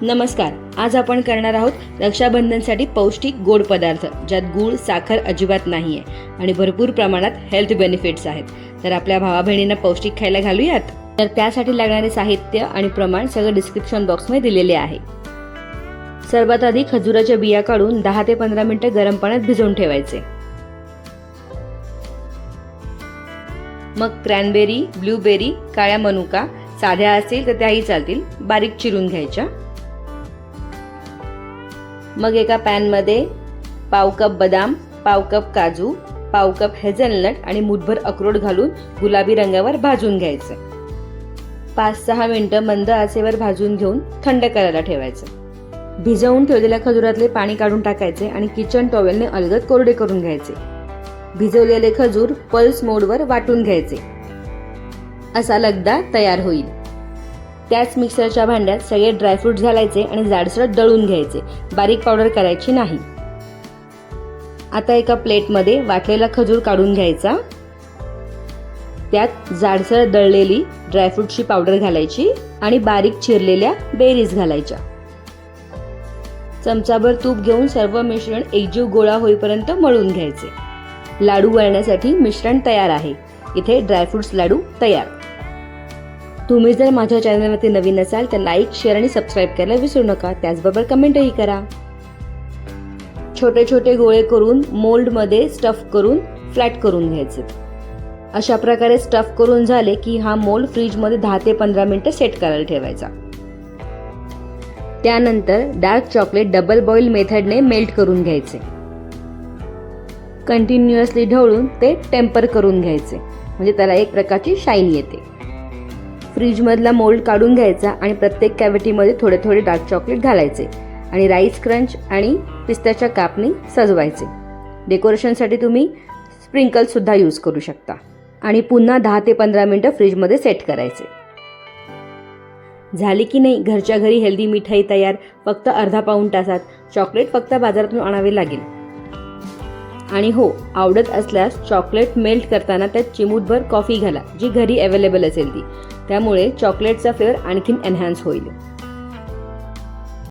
नमस्कार. आज आपण करणार आहोत रक्षाबंधनसाठी पौष्टिक गोड पदार्थ ज्यात गूळ साखर अजिबात नाहीये आणि भरपूर प्रमाणात हेल्थ बेनिफिट्स आहेत. तर आपल्या भावा बहिणींना पौष्टिक खायला घालूयात. तर त्यासाठी लागणारे साहित्य आणि प्रमाण सगळं डिस्क्रिप्शन बॉक्समध्ये दिलेले आहे. सर्वात आधी खजुराच्या बिया काढून 10 ते 15 मिनिटं गरम पाण्यात भिजवून ठेवायचे. मग क्रॅनबेरी, ब्लूबेरी, काळ्या मनुका साध्या असतील तर त्याही चालतील, बारीक चिरून घ्यायच्या. मग एका पॅनमध्ये पाव कप बदाम, पाव कप काजू, पाव कप हेझलनट आणि मुठभर अक्रोड घालून गुलाबी रंगावर भाजून घ्यायचे. 5-6 मिनिटं मंद आचेवर भाजून घेऊन थंड करायला ठेवायचे. भिजवून ठेवलेल्या खजुरातले पाणी काढून टाकायचे आणि किचन टॉवेलने अलगद कोरडे करून घ्यायचे. भिजवलेले खजूर पल्स मोडवर वाटून घ्यायचे. असा लगदा तयार होईल. त्याच मिक्सरच्या भांड्यात सगळे ड्रायफ्रूट्स घालायचे आणि जाडसर दळून घ्यायचे. बारीक पावडर करायची नाही. आता एका प्लेटमध्ये वाटलेला खजूर काढून घ्यायचा. त्यात जाडसर दळलेली ड्रायफ्रूटची पावडर घालायची आणि बारीक चिरलेल्या बेरीज घालायच्या. चमचाभर तूप घेऊन सर्व मिश्रण एकजीव गोळा होईपर्यंत मळून घ्यायचे. लाडू वळण्यासाठी मिश्रण तयार आहे. इथे ड्रायफ्रुट्स लाडू तयार. तुम्ही जर माझ्या चॅनलवरती नवीन असाल तर लाईक, शेअर आणि सबस्क्राईब करायला विसरू नका. त्याचबरोबर कमेंटही करा. छोटे छोटे गोळे करून मोल्डमध्ये स्टफ करून फ्लॅट करून घ्यायचे. अशा प्रकारे स्टफ करून झाले की हा मोल्ड फ्रीजमध्ये 10 ते 15 मिनिटं सेट करायला ठेवायचा. त्यानंतर डार्क चॉकलेट डबल बॉईल मेथडने मेल्ट करून घ्यायचे. कंटिन्युअसली ढवळून ते टेम्पर करून घ्यायचे, म्हणजे त्याला एक प्रकारची शाईन येते. फ्रीजमधला मोल्ड काढून घ्यायचा आणि प्रत्येक कॅव्हिटीमध्ये थोडे थोडे डार्क चॉकलेट घालायचे आणि राईस क्रंच आणि पिस्त्याच्या कापनी सजवायचे. डेकोरेशनसाठी तुम्ही स्प्रिंकल्ससुद्धा यूज करू शकता. आणि पुन्हा 10 ते 15 मिनिटं फ्रीजमध्ये सेट करायचे. झाली की नाही घरच्या घरी हेल्दी मिठाई तयार. फक्त अर्धा पाऊण तासात. चॉकलेट फक्त बाजारातून आणावे लागेल. आणि हो, आवडत असल्यास चॉकलेट मेल्ट करताना त्यात चिमूटभर कॉफी घाला, जी घरी अवेलेबल असेल ती. त्यामुळे चॉकलेटचा फ्लेवर आणखीन एनहान्स होईल.